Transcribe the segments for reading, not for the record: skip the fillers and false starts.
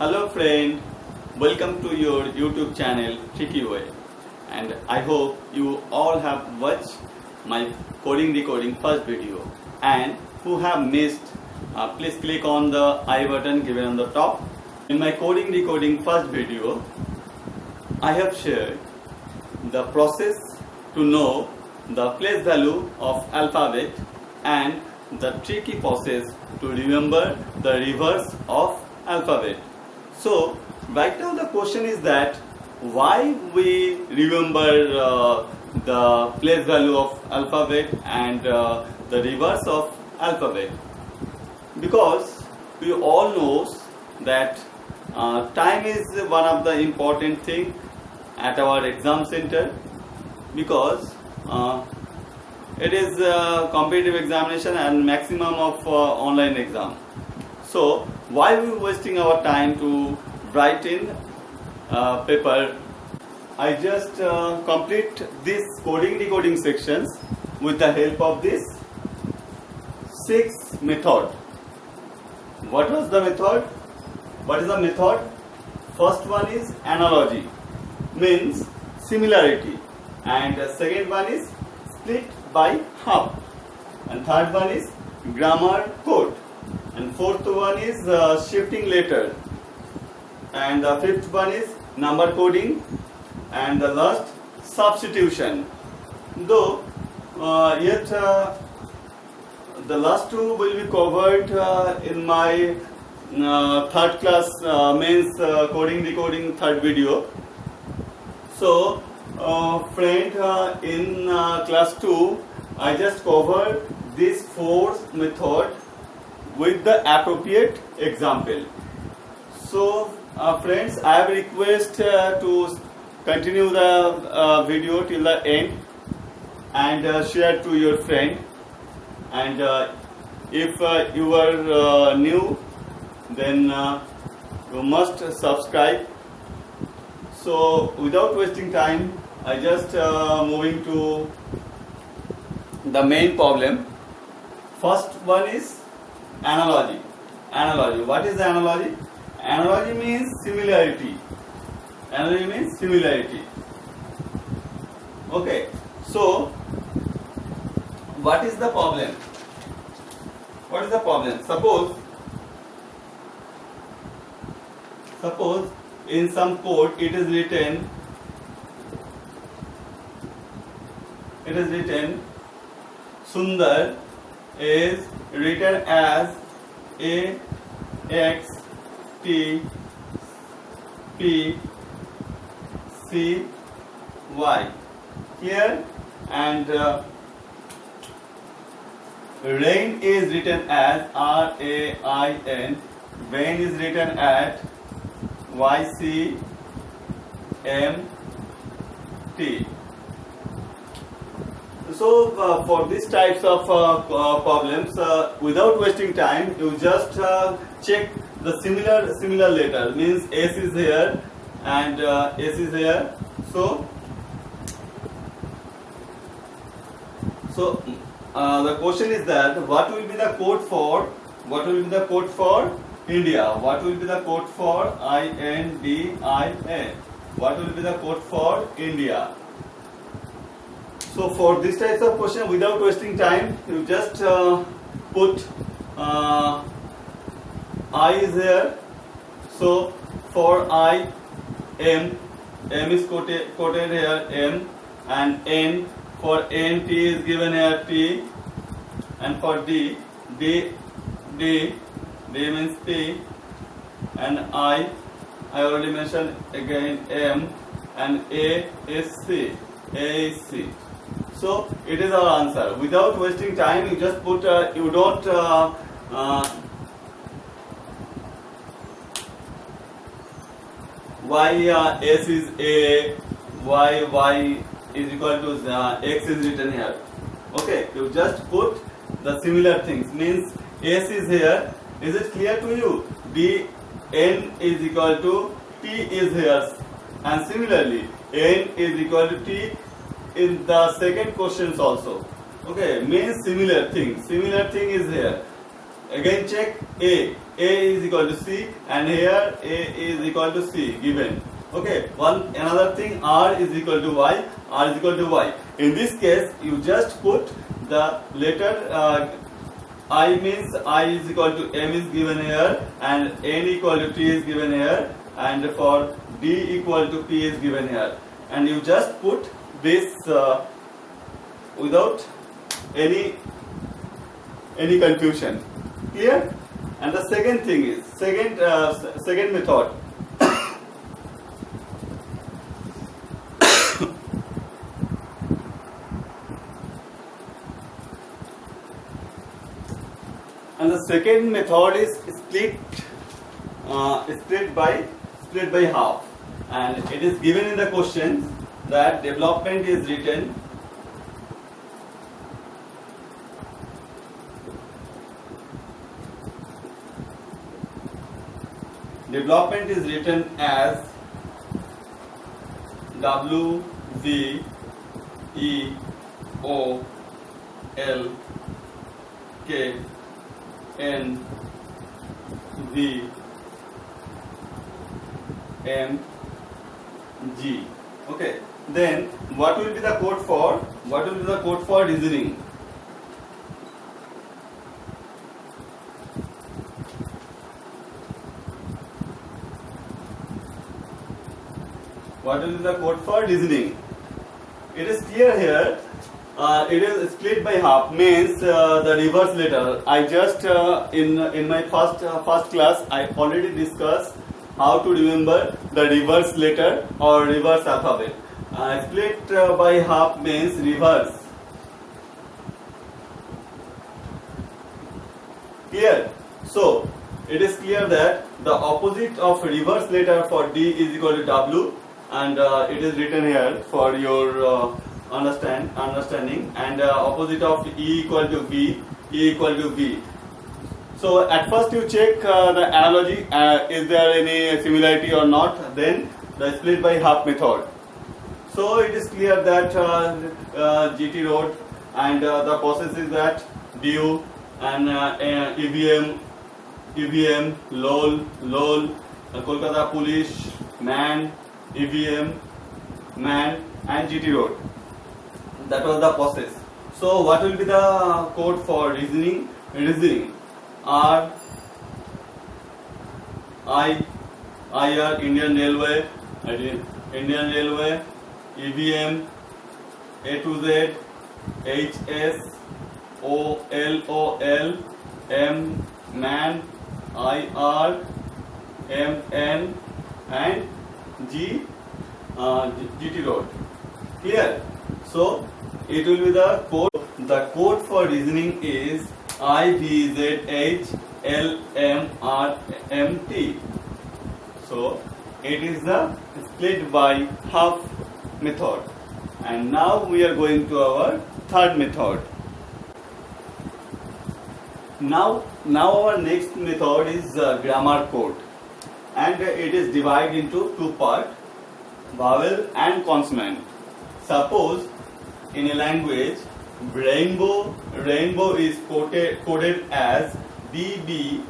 Hello friend, welcome to your YouTube channel Tricky Way, and I hope you all have watched my coding decoding first video, and who have missed, please click on the I button given on the top. In my coding decoding first video, I have shared the process to know the place value of alphabet and the tricky process to remember the reverse of alphabet. So right now the question is that why we remember the place value of alphabet and the reverse of alphabet, because we all knows that time is one of the important thing at our exam center, because it is a competitive examination and maximum of online exam. So why we wasting our time to write in paper? I just complete this coding decoding sections with the help of this 6 method. What was the method? What is the method? First one is analogy, means similarity, and the second one is split by half, and third one is grammar code, and fourth one is shifting letter, and the fifth one is number coding, and the last substitution. Though yet the last two will be covered in my third class mains coding decoding third video. So friend, in class 2 I just covered this fourth method with the appropriate example. So friends, I have request to continue the video till the end and share to your friend, and if you are new, then you must subscribe. So without wasting time, I just moving to the main problem. First one is analogy. Analogy. What is the analogy? Analogy means similarity. Analogy means similarity. Okay. So what is the problem? What is the problem? Suppose in some code it is written Sundar is written as A X T P C Y. Clear? And rain is written as R A I N. Rain is written at Y C M T. So for these types of problems, without wasting time, you just check the similar letter. Means S is here and S is here. So the question is that what will be the code for India? What will be the code for INDIA? What will be the code for India? So for this types of question, without wasting time, you just put I is here. So for I, M is quoted here, M, and N, for N, T is given here, T, and for D means P, and I already mentioned again, M, and A is C. A is C. So it is our answer. Without wasting time, you just put, you don't Y S is A, Y is equal to X is written here. Okay, you just put the similar things. Means S is here. Is it clear to you? D, N is equal to T is here, and similarly N is equal to T in the second questions also. Okay, means similar thing. Similar thing is here. Again check A. A is equal to C, and here A is equal to C given. Okay, another thing, R is equal to Y, R is equal to Y. In this case, you just put the letter I means I is equal to M is given here, and N equal to T is given here, and for D equal to P is given here, and you just put this without any confusion. Clear? And the second thing is second method. And the second method is split by half, and it is given in the questions that development is written as W V E O L K N V M G. Okay. Then what will be the code for reasoning? What will be the code for reasoning? It is clear here. It is split by half, means the reverse letter. I just in my first class I already discussed how to remember the reverse letter or reverse alphabet. Split by half means reverse. Clear? So it is clear that the opposite of reverse letter for D is equal to W, and it is written here for your understanding, and opposite of E equal to V, E equal to V. So at first you check the analogy, is there any similarity or not, then the split by half method. So it is clear that GT road, and the process is that DU and EVM, LOL, Kolkata Police, MAN, EVM, MAN, and GT road. That was the process. So what will be the code for reasoning? R, IR, Indian Railway, EVM, A to Z, HS, OLOL, M, MAN, IR, MN, and GT road. Clear? So it will be the code. The code for reasoning is IVZHLMRMT. So it is the split by half method. And now we are going to our third method. Now our next method is grammar code, and it is divided into two parts, vowel and consonant. Suppose in a language, rainbow is coded as DBJKYPT.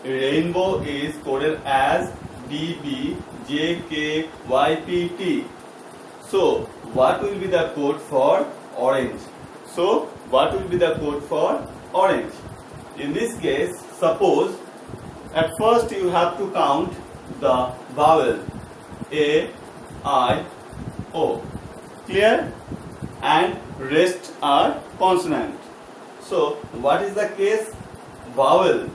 Rainbow is coded as DBJKYPT. So what will be the code for orange? In this case, suppose at first you have to count the vowel A, I, O. Clear? And rest are consonant. So what is the case? Vowel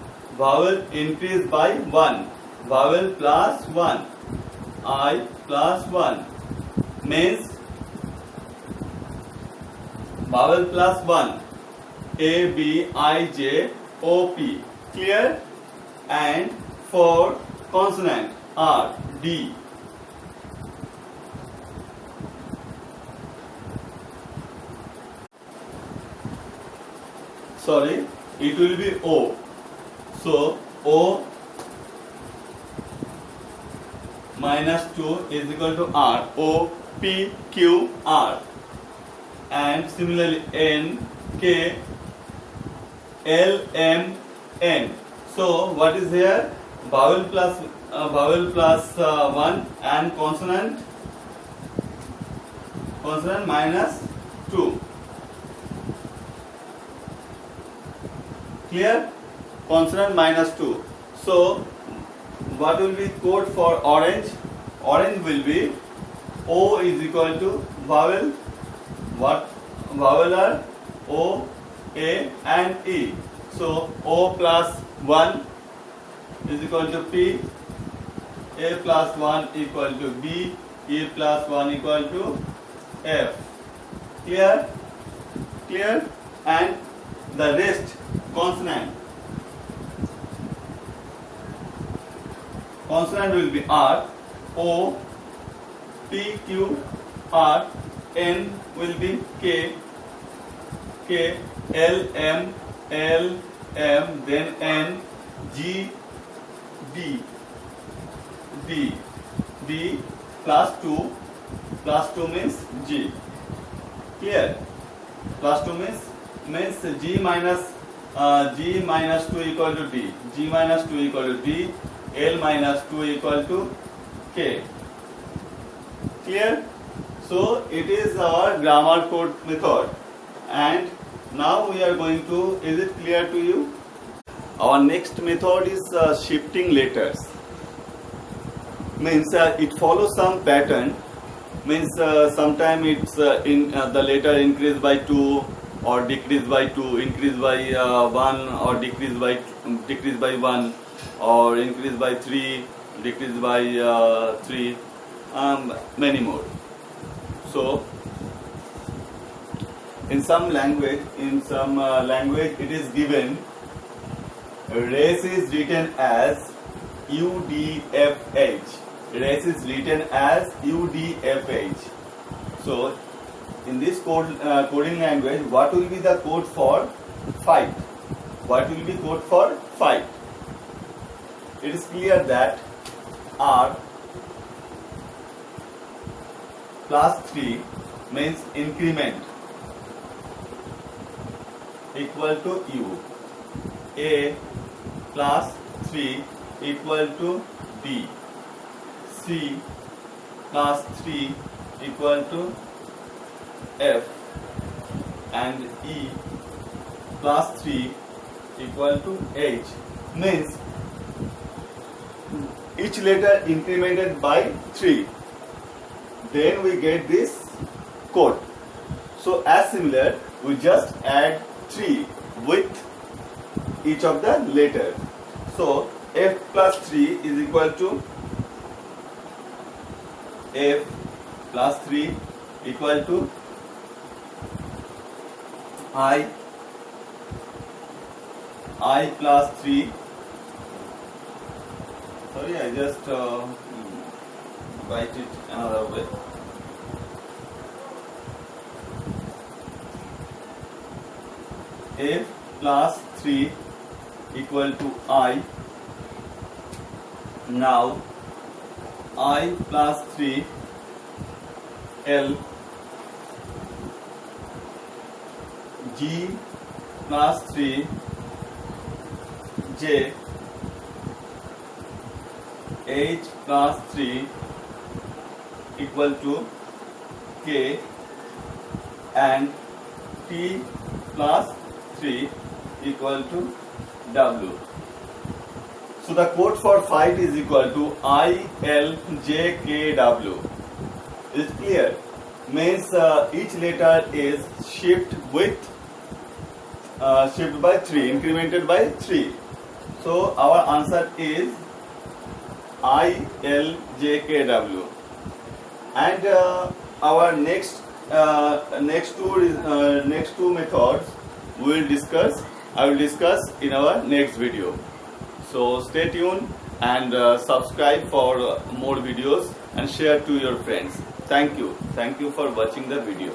increase by 1. Vowel plus 1. I plus 1 means vowel plus 1. A, B, I, J, O, P. Clear? And for consonant, R, D. Sorry, it will be O. So O minus 2 is equal to R. O, P, Q, R. And similarly N, K, L, M, N. So what is here? Vowel plus 1 and consonant minus 2. Clear? Consonant minus 2. So what will be code for orange? Orange will be O is equal to vowel. What vowel are O, A and E. So O plus 1 is equal to P, A plus 1 equal to B, E plus 1 equal to F. Clear? Clear? And the rest consonant. Consonant will be R, O, P, Q, R, N will be K, L, M, then N, G, D plus 2 means G. Clear? Plus 2 means G minus 2 equal to D. G minus 2 equal to D. L minus 2 equal to K. Clear? So it is our grammar code method. And now we are going to, is it clear to you? Our next method is shifting letters. Means it follows some pattern. Means sometime it's the letter increase by 2 or decrease by 2, increase by 1 or decrease by 1 or increase by 3, decrease by 3, many more. So in some language it is given race is written as UDFH. Race is written as UDFH. So in this coding language, what will be the code for fight? What will be code for fight? It is clear that R plus 3 means increment equal to U. A plus 3 equal to B. C plus 3 equal to F, and E plus 3 equal to H. Means each letter incremented by 3. Then we get this code. So as similar, we just add 3 with each of the letters. So F plus 3 is equal to F plus 3 equal to I plus 3. Sorry, I just write it another way. F plus 3 equal to I. Now I plus 3 L, G plus 3 J, H plus 3 equal to K, and T plus 3 equal to W. So the code for fight is equal to ILJKW. Is clear? Means each letter is shift by 3, incremented by 3. So our answer is ILJKW. And our next two methods we will discuss. I will discuss in our next video. So stay tuned and subscribe for more videos and share to your friends. Thank you. Thank you for watching the video.